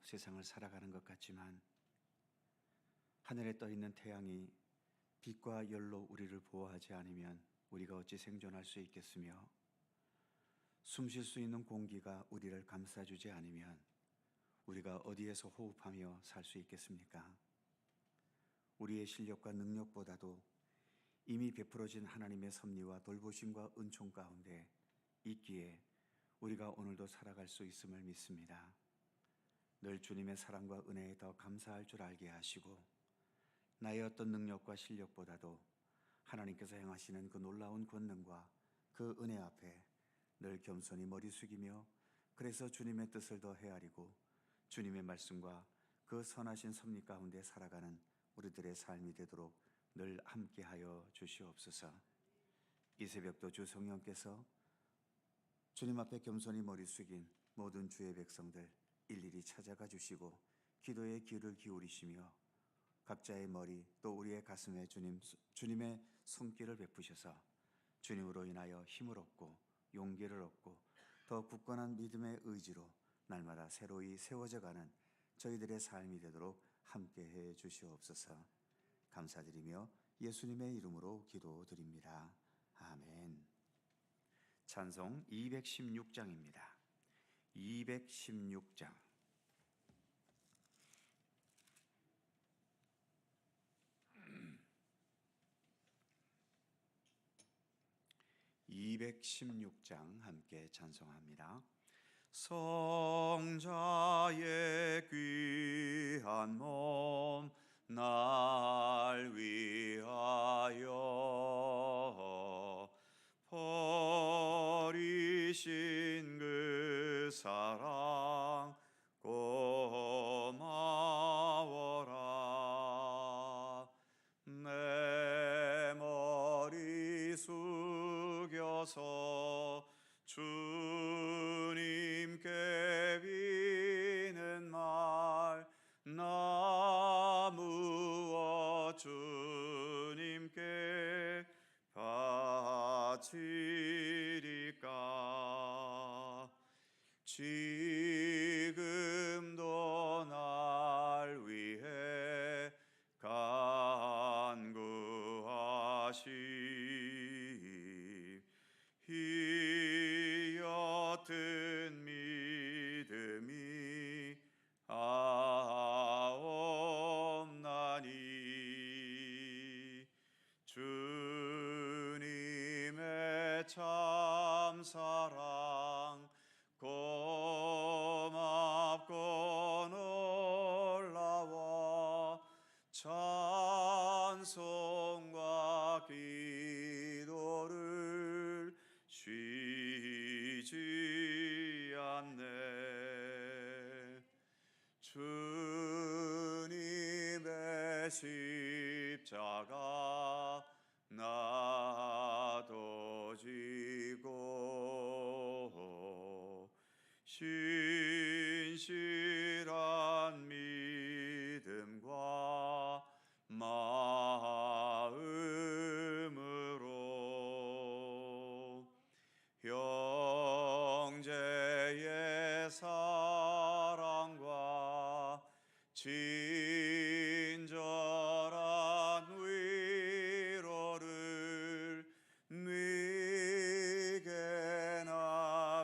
세상을 살아가는 것 같지만 하늘에 떠 있는 태양이 빛과 열로 우리를 보호하지 않으면 우리가 어찌 생존할 수 있겠으며, 숨 쉴 수 있는 공기가 우리를 감싸주지 않으면 우리가 어디에서 호흡하며 살 수 있겠습니까? 우리의 실력과 능력보다도 이미 베풀어진 하나님의 섭리와 돌보심과 은총 가운데 있기에 우리가 오늘도 살아갈 수 있음을 믿습니다. 늘 주님의 사랑과 은혜에 더 감사할 줄 알게 하시고, 나의 어떤 능력과 실력보다도 하나님께서 행하시는 그 놀라운 권능과 그 은혜 앞에 늘 겸손히 머리 숙이며, 그래서 주님의 뜻을 더 헤아리고 주님의 말씀과 그 선하신 섭리 가운데 살아가는 우리들의 삶이 되도록 늘 함께하여 주시옵소서. 이 새벽도 주 성령께서 주님 앞에 겸손히 머리 숙인 모든 주의 백성들 일일이 찾아가 주시고 기도의 귀를 기울이시며 각자의 머리 또 우리의 가슴에 주님의 손길을 베푸셔서 주님으로 인하여 힘을 얻고 용기를 얻고 더 굳건한 믿음의 의지로 날마다 새로이 세워져가는 저희들의 삶이 되도록 함께해 주시옵소서. 감사드리며 예수님의 이름으로 기도드립니다. 아멘. 찬송 216장입니다. 216장. 216장 함께 찬송합니다. 성자의 귀한 몸 날 위하여 버리신 그 사랑 고마워라. 내 머리 숙여서 주님께 비는 말, 나 무엇 주님께 바치리까. 지금도 날 위해 간구하시. 이 옅은 믿음이 없나니. 주님의 참사랑 고맙고 놀라워 찬송과 기도를 쉬지 않네. 주님의 십자가 나도 지고 신실한 믿음과 마음으로 형제의 사랑과 친절한 위로를 네게나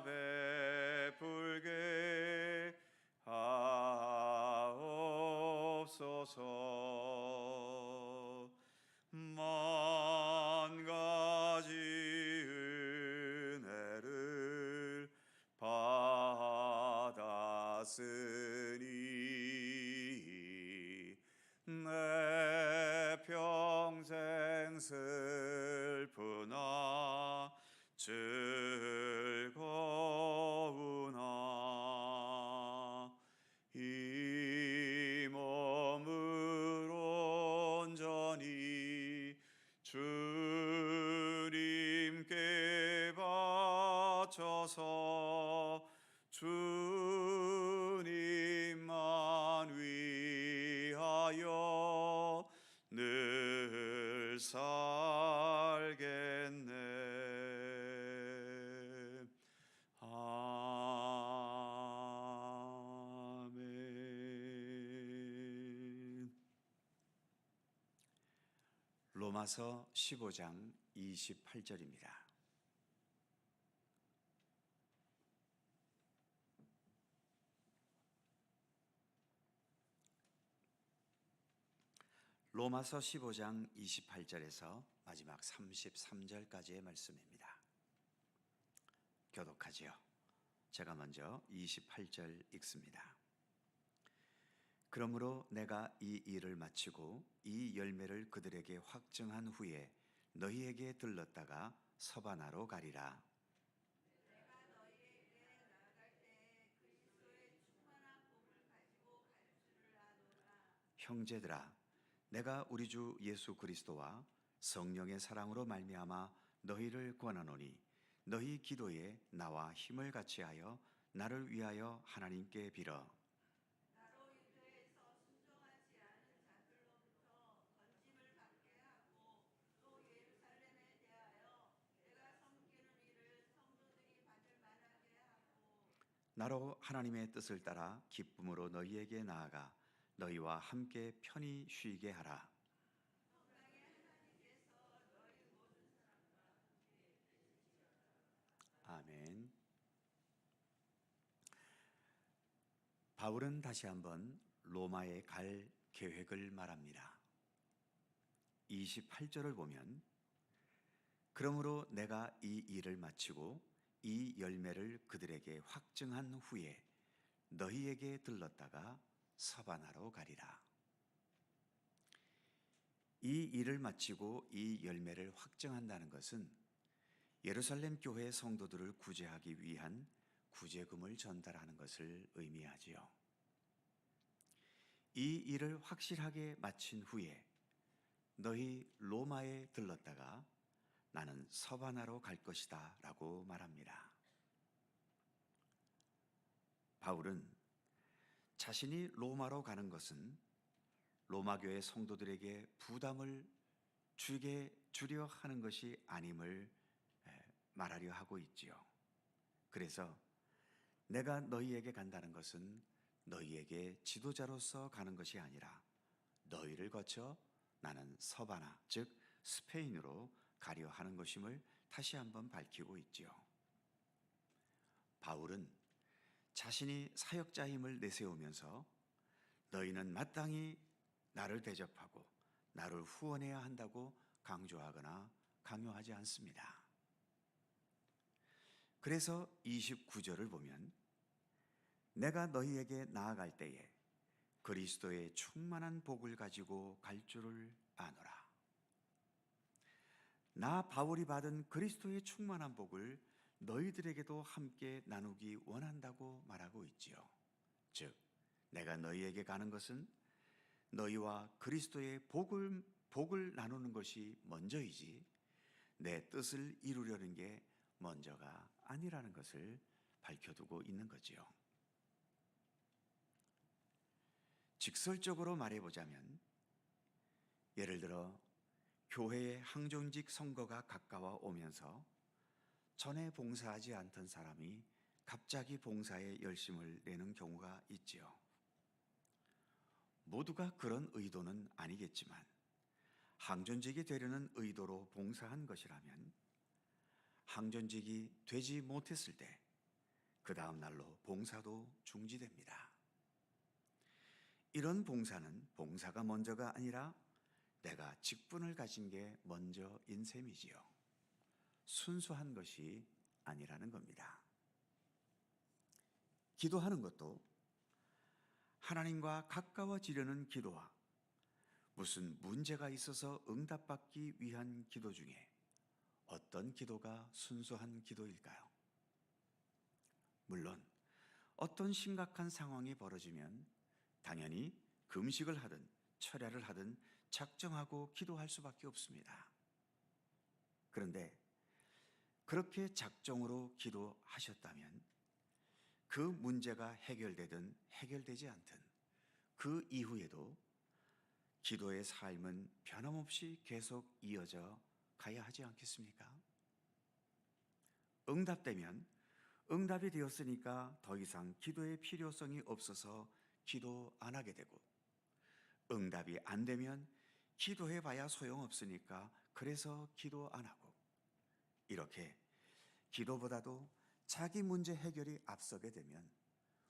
베풀게 하옵소서. 만 가지 은혜를 받았으니 내 평생 슬프나 즐거우나 이 몸을 온전히 주님께 바쳐서 주님만 위하여 늘 살겠네. 아멘. 로마서 15장 28절입니다. 로마서 15장 28절에서 마지막 33절까지의 말씀입니다. 교독하지요. 제가 먼저 28절 읽습니다. 그러므로 내가 이 일을 마치고 이 열매를 그들에게 확증한 후에 너희에게 들렀다가 서바나로 가리라. 내가 너희에게 나아갈 때에 그리스도의 충만한 복을 가지고 갈 줄을 아노라. 형제들아, 내가 우리 주 예수 그리스도와 성령의 사랑으로 말미암아 너희를 권하노니 너희 기도에 나와 힘을 같이하여 나를 위하여 하나님께 빌어. 나로 유대에서 순종하지 않은 자들로부터 건짐을 받게 하고 또 예루살렘에 대하여 내가 섬기는 일을 성도들이 받을 만하게 하고 나로 하나님의 뜻을 따라 기쁨으로 너희에게 나아가 너희와 함께 편히 쉬게 하라. 평강의 하나님께서 너희 모든 사람과 함께 계실지어다. 아멘. 바울은 다시 한번 로마에 갈 계획을 말합니다. 28절을 보면 그러므로 내가 이 일을 마치고 이 열매를 그들에게 확증한 후에 너희에게 들렀다가 서바나로 가리라. 이 일을 마치고 이 열매를 확증한다는 것은 예루살렘 교회 성도들을 구제하기 위한 구제금을 전달하는 것을 의미하지요. 이 일을 확실하게 마친 후에 너희 로마에 들렀다가 나는 서바나로 갈 것이다 라고 말합니다. 바울은 자신이 로마로 가는 것은 로마 교회 성도들에게 부담을 주려 하는 것이 아님을 말하려 하고 있지요. 그래서 내가 너희에게 간다는 것은 너희에게 지도자로서 가는 것이 아니라 너희를 거쳐 나는 서바나, 즉 스페인으로 가려 하는 것임을 다시 한번 밝히고 있지요. 바울은 자신이 사역자임을 내세우면서 너희는 마땅히 나를 대접하고 나를 후원해야 한다고 강조하거나 강요하지 않습니다. 그래서 29절을 보면 내가 너희에게 나아갈 때에 그리스도의 충만한 복을 가지고 갈 줄을 아노라. 나 바울이 받은 그리스도의 충만한 복을 너희들에게도 함께 나누기 원한다고 말하고 있지요. 즉, 내가 너희에게 가는 것은 너희와 그리스도의 복을 나누는 것이 먼저이지 내 뜻을 이루려는 게 먼저가 아니라는 것을 밝혀두고 있는 거지요. 직설적으로 말해보자면 예를 들어 교회의 항존직 선거가 가까워 오면서 전에 봉사하지 않던 사람이 갑자기 봉사에 열심을 내는 경우가 있지요. 모두가 그런 의도는 아니겠지만 항존직이 되려는 의도로 봉사한 것이라면 항존직이 되지 못했을 때 그 다음 날로 봉사도 중지됩니다. 이런 봉사는 봉사가 먼저가 아니라 내가 직분을 가진 게 먼저인 셈이지요. 순수한 것이 아니라는 겁니다. 기도하는 것도 하나님과 가까워지려는 기도와 무슨 문제가 있어서 응답받기 위한 기도 중에 어떤 기도가 순수한 기도일까요? 물론 어떤 심각한 상황이 벌어지면 당연히 금식을 하든 철야를 하든 작정하고 기도할 수밖에 없습니다. 그런데 그렇게 작정으로 기도하셨다면 그 문제가 해결되든 해결되지 않든 그 이후에도 기도의 삶은 변함없이 계속 이어져 가야 하지 않겠습니까? 응답되면 응답이 되었으니까 더 이상 기도의 필요성이 없어서 기도 안 하게 되고, 응답이 안 되면 기도해봐야 소용없으니까 그래서 기도 안 하고, 이렇게 기도보다도 자기 문제 해결이 앞서게 되면,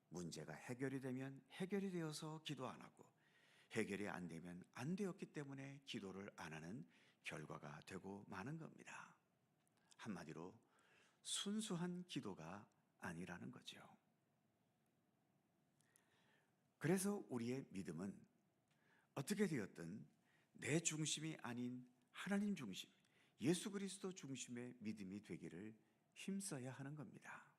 문제가 해결이 되면 해결이 되어서 기도 안 하고, 해결이 안 되면 안 되었기 때문에 기도를 안 하는 결과가 되고 마는 겁니다. 한마디로 순수한 기도가 아니라는 거죠. 그래서 우리의 믿음은 어떻게 되었든 내 중심이 아닌 하나님 중심, 예수 그리스도 중심의 믿음이 되기를 힘써야 하는 겁니다.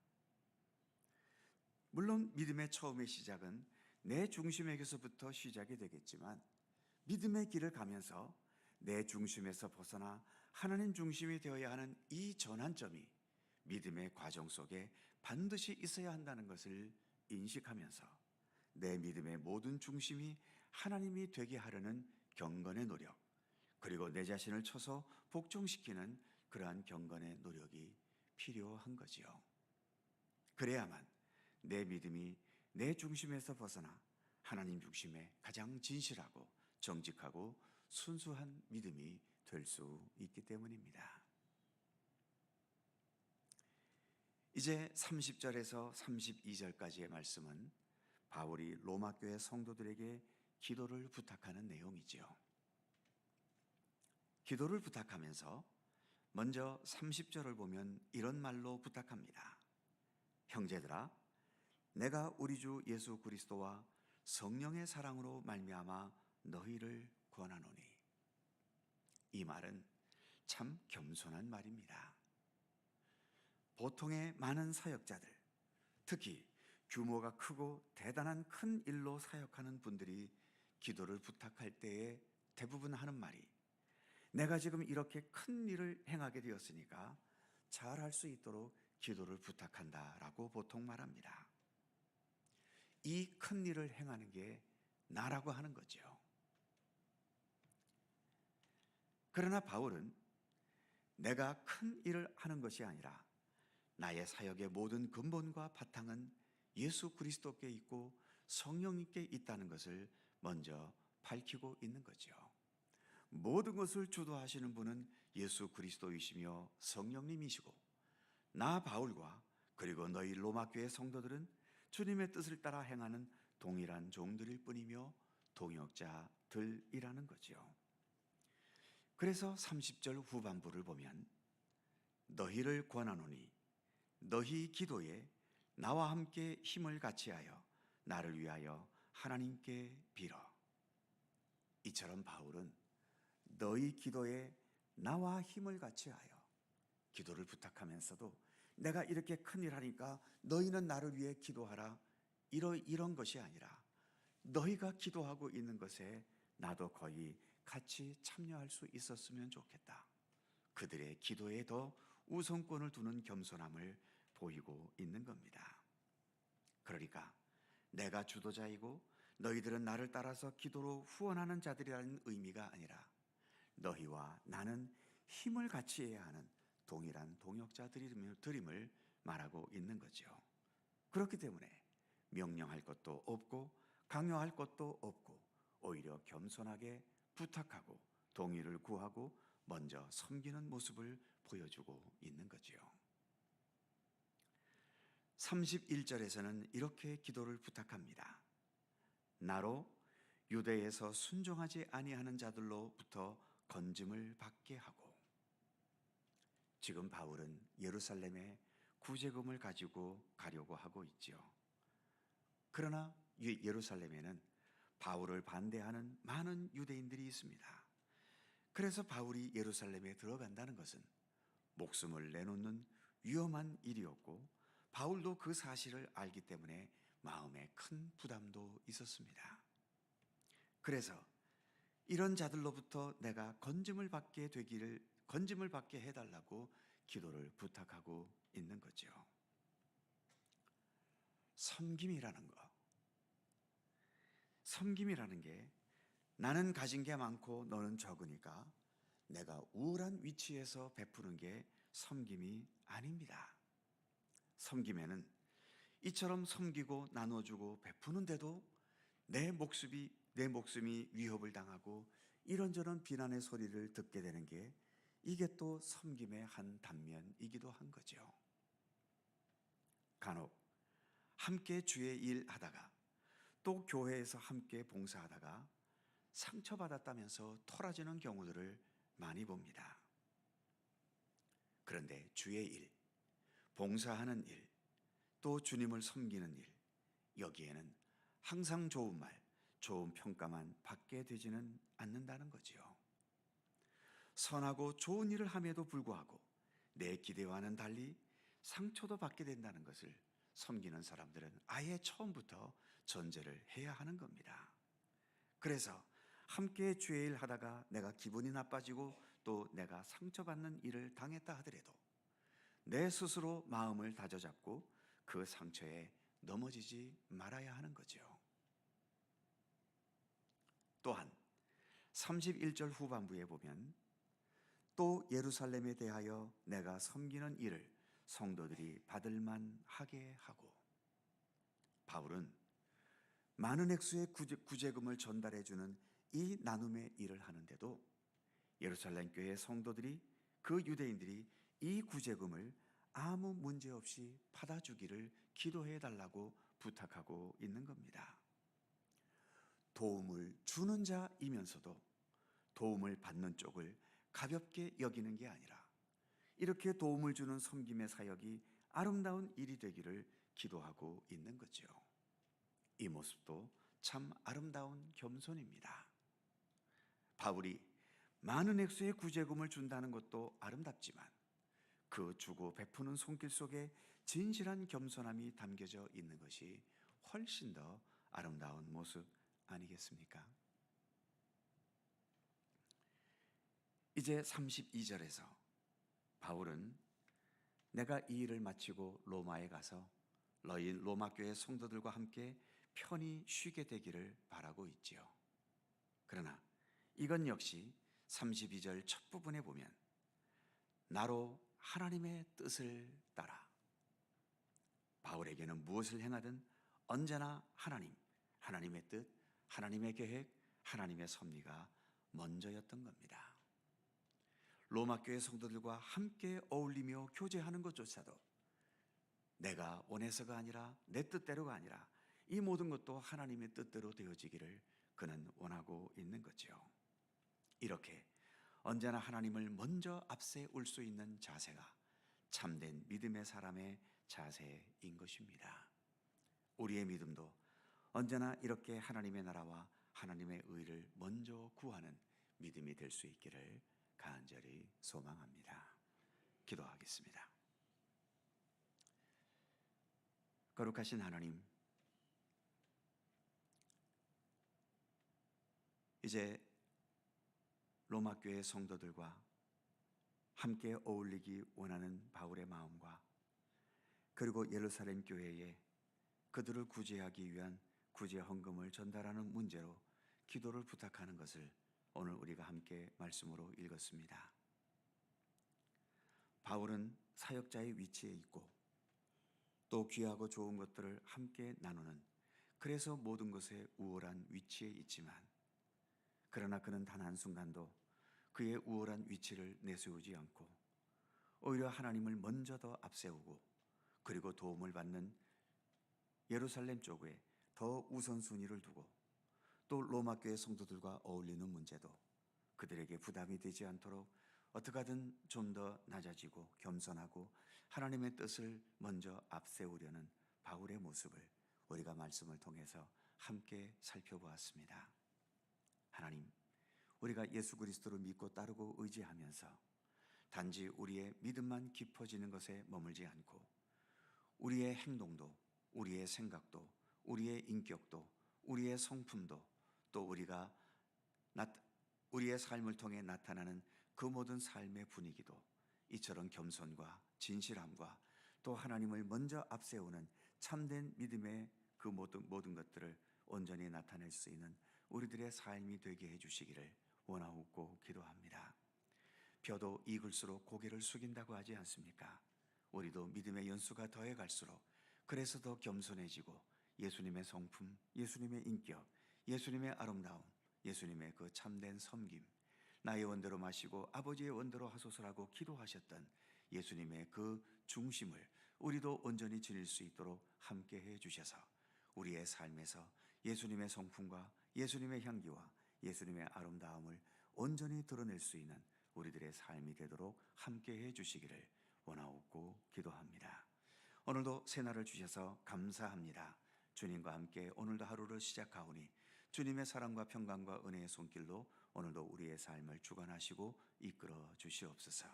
물론 믿음의 처음의 시작은 내 중심에게서부터 시작이 되겠지만, 믿음의 길을 가면서 내 중심에서 벗어나 하나님 중심이 되어야 하는 이 전환점이 믿음의 과정 속에 반드시 있어야 한다는 것을 인식하면서 내 믿음의 모든 중심이 하나님이 되게 하려는 경건의 노력, 그리고 내 자신을 쳐서 복종시키는 그러한 경건의 노력이 필요한 거지요. 그래야만 내 믿음이 내 중심에서 벗어나 하나님 중심의 가장 진실하고 정직하고 순수한 믿음이 될 수 있기 때문입니다. 이제 30절에서 32절까지의 말씀은 바울이 로마 교회 성도들에게 기도를 부탁하는 내용이지요. 기도를 부탁하면서 먼저 30절을 보면 이런 말로 부탁합니다. 형제들아, 내가 우리 주 예수 그리스도와 성령의 사랑으로 말미암아 너희를 권하노니. 이 말은 참 겸손한 말입니다. 보통의 많은 사역자들, 특히 규모가 크고 대단한 큰 일로 사역하는 분들이 기도를 부탁할 때에 대부분 하는 말이, 내가 지금 이렇게 큰 일을 행하게 되었으니까 잘할 수 있도록 기도를 부탁한다라고 보통 말합니다. 이 큰 일을 행하는 게 나라고 하는 거죠. 그러나 바울은 내가 큰 일을 하는 것이 아니라 나의 사역의 모든 근본과 바탕은 예수 그리스도께 있고 성령님께 있다는 것을 먼저 밝히고 있는 거죠. 모든 것을 주도하시는 분은 예수 그리스도이시며 성령님이시고, 나 바울과 그리고 너희 로마 교회 성도들은 주님의 뜻을 따라 행하는 동일한 종들일 뿐이며 동역자들이라는 거죠. 그래서 30절 후반부를 보면 너희를 권하노니 너희 기도에 나와 함께 힘을 같이하여 나를 위하여 하나님께 빌어. 이처럼 바울은 너희 기도에 나와 힘을 같이하여 기도를 부탁하면서도 내가 이렇게 큰일 하니까 너희는 나를 위해 기도하라, 이런 것이 아니라 너희가 기도하고 있는 것에 나도 거의 같이 참여할 수 있었으면 좋겠다. 그들의 기도에 더 우선권을 두는 겸손함을 보이고 있는 겁니다. 그러니까 내가 주도자이고 너희들은 나를 따라서 기도로 후원하는 자들이라는 의미가 아니라 너희와 나는 힘을 같이 해야 하는 동일한 동역자들임을 말하고 있는 거죠. 그렇기 때문에 명령할 것도 없고 강요할 것도 없고 오히려 겸손하게 부탁하고 동의를 구하고 먼저 섬기는 모습을 보여주고 있는 거지요. 31절에서는 이렇게 기도를 부탁합니다. 나로 유대에서 순종하지 아니하는 자들로부터 건짐을 받게 하고. 지금 바울은 예루살렘에 구제금을 가지고 가려고 하고 있죠. 그러나 예루살렘에는 바울을 반대하는 많은 유대인들이 있습니다. 그래서 바울이 예루살렘에 들어간다는 것은 목숨을 내놓는 위험한 일이었고, 바울도 그 사실을 알기 때문에 마음에 큰 부담도 있었습니다. 그래서 이런 자들로부터 내가 건짐을 받게 해달라고 기도를 부탁하고 있는 거죠. 섬김이라는 게 나는 가진 게 많고 너는 적으니까 내가 우월한 위치에서 베푸는 게 섬김이 아닙니다. 섬김에는 이처럼 섬기고 나눠주고 베푸는데도 내 목숨이 위협을 당하고 이런저런 비난의 소리를 듣게 되는 게 이게 또 섬김의 한 단면이기도 한 거죠. 간혹 함께 주의 일 하다가 또 교회에서 함께 봉사하다가 상처받았다면서 토라지는 경우들을 많이 봅니다. 그런데 주의 일, 봉사하는 일, 또 주님을 섬기는 일, 여기에는 항상 좋은 말, 좋은 평가만 받게 되지는 않는다는 거지요. 선하고 좋은 일을 함에도 불구하고 내 기대와는 달리 상처도 받게 된다는 것을 섬기는 사람들은 아예 처음부터 전제를 해야 하는 겁니다. 그래서 함께 주의 일 하다가 내가 기분이 나빠지고 또 내가 상처받는 일을 당했다 하더라도 내 스스로 마음을 다져잡고 그 상처에 넘어지지 말아야 하는 거죠. 또한 31절 후반부에 보면 또 예루살렘에 대하여 내가 섬기는 일을 성도들이 받을만 하게 하고, 바울은 많은 액수의 구제금을 전달해 주는 이 나눔의 일을 하는데도 예루살렘 교회 성도들이, 그 유대인들이 이 구제금을 아무 문제 없이 받아주기를 기도해 달라고 부탁하고 있는 겁니다. 도움을 주는 자이면서도 도움을 받는 쪽을 가볍게 여기는 게 아니라 이렇게 도움을 주는 섬김의 사역이 아름다운 일이 되기를 기도하고 있는 거죠. 이 모습도 참 아름다운 겸손입니다. 바울이 많은 액수의 구제금을 준다는 것도 아름답지만 그 주고 베푸는 손길 속에 진실한 겸손함이 담겨져 있는 것이 훨씬 더 아름다운 모습 아니겠습니까? 이제 32절에서 바울은 내가 이 일을 마치고 로마에 가서 너희 로마 교회 성도들과 함께 편히 쉬게 되기를 바라고 있지요. 그러나 이건 역시 32절 첫 부분에 보면 나로 하나님의 뜻을 따라, 바울에게는 무엇을 행하든 언제나 하나님의 뜻, 하나님의 계획, 하나님의 섭리가 먼저였던 겁니다. 로마 교회 성도들과 함께 어울리며 교제하는 것조차도 내가 원해서가 아니라 내 뜻대로가 아니라 이 모든 것도 하나님의 뜻대로 되어지기를 그는 원하고 있는 거죠. 이렇게 언제나 하나님을 먼저 앞세울 수 있는 자세가 참된 믿음의 사람의 자세인 것입니다. 우리의 믿음도 언제나 이렇게 하나님의 나라와 하나님의 의를 먼저 구하는 믿음이 될 수 있기를 간절히 소망합니다. 기도하겠습니다. 거룩하신 하나님, 이제 로마 교회 성도들과 함께 어울리기 원하는 바울의 마음과 그리고 예루살렘 교회에 그들을 구제하기 위한 구제 헌금을 전달하는 문제로 기도를 부탁하는 것을 오늘 우리가 함께 말씀으로 읽었습니다. 바울은 사역자의 위치에 있고 또 귀하고 좋은 것들을 함께 나누는, 그래서 모든 것에 우월한 위치에 있지만, 그러나 그는 단 한순간도 그의 우월한 위치를 내세우지 않고 오히려 하나님을 먼저 더 앞세우고 그리고 도움을 받는 예루살렘 쪽에 더 우선순위를 두고 또 로마 교회 성도들과 어울리는 문제도 그들에게 부담이 되지 않도록 어떻게 하든 좀 더 낮아지고 겸손하고 하나님의 뜻을 먼저 앞세우려는 바울의 모습을 우리가 말씀을 통해서 함께 살펴보았습니다. 하나님, 우리가 예수 그리스도를 믿고 따르고 의지하면서 단지 우리의 믿음만 깊어지는 것에 머물지 않고 우리의 행동도, 우리의 생각도, 우리의 인격도, 우리의 성품도, 또 우리의 삶을 통해 나타나는 그 모든 삶의 분위기도 이처럼 겸손과 진실함과 또 하나님을 먼저 앞세우는 참된 믿음의 그 모든 것들을 온전히 나타낼 수 있는 우리들의 삶이 되게 해주시기를 원하고 기도합니다. 벼도 익을수록 고개를 숙인다고 하지 않습니까? 우리도 믿음의 연수가 더해 갈수록 그래서 더 겸손해지고 예수님의 성품, 예수님의 인격, 예수님의 아름다움, 예수님의 그 참된 섬김, 나의 원대로 마시고 아버지의 원대로 하소서라고 기도하셨던 예수님의 그 중심을 우리도 온전히 지닐 수 있도록 함께해 주셔서 우리의 삶에서 예수님의 성품과 예수님의 향기와 예수님의 아름다움을 온전히 드러낼 수 있는 우리들의 삶이 되도록 함께해 주시기를 원하옵고 기도합니다. 오늘도 새날을 주셔서 감사합니다. 주님과 함께 오늘도 하루를 시작하오니 주님의 사랑과 평강과 은혜의 손길로 오늘도 우리의 삶을 주관하시고 이끌어 주시옵소서.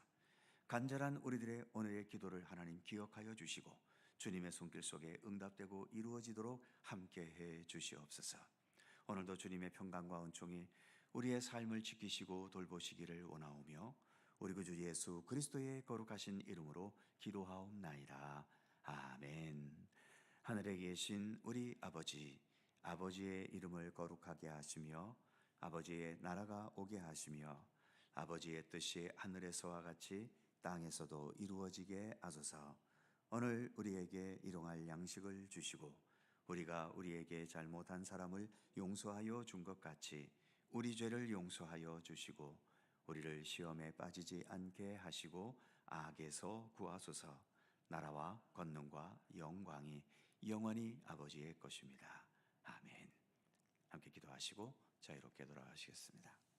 간절한 우리들의 오늘의 기도를 하나님 기억하여 주시고 주님의 손길 속에 응답되고 이루어지도록 함께해 주시옵소서. 오늘도 주님의 평강과 은총이 우리의 삶을 지키시고 돌보시기를 원하오며 우리 구주 예수 그리스도의 거룩하신 이름으로 기도하옵나이다. 아멘. 하늘에 계신 우리 아버지, 아버지의 이름을 거룩하게 하시며 아버지의 나라가 오게 하시며 아버지의 뜻이 하늘에서와 같이 땅에서도 이루어지게 하소서. 오늘 우리에게 일용할 양식을 주시고 우리가 우리에게 잘못한 사람을 용서하여 준 것 같이 우리 죄를 용서하여 주시고 우리를 시험에 빠지지 않게 하시고 악에서 구하소서. 나라와 권능과 영광이 영원히 아버지의 것입니다. 아멘. 함께 기도하시고 자유롭게 돌아가시겠습니다.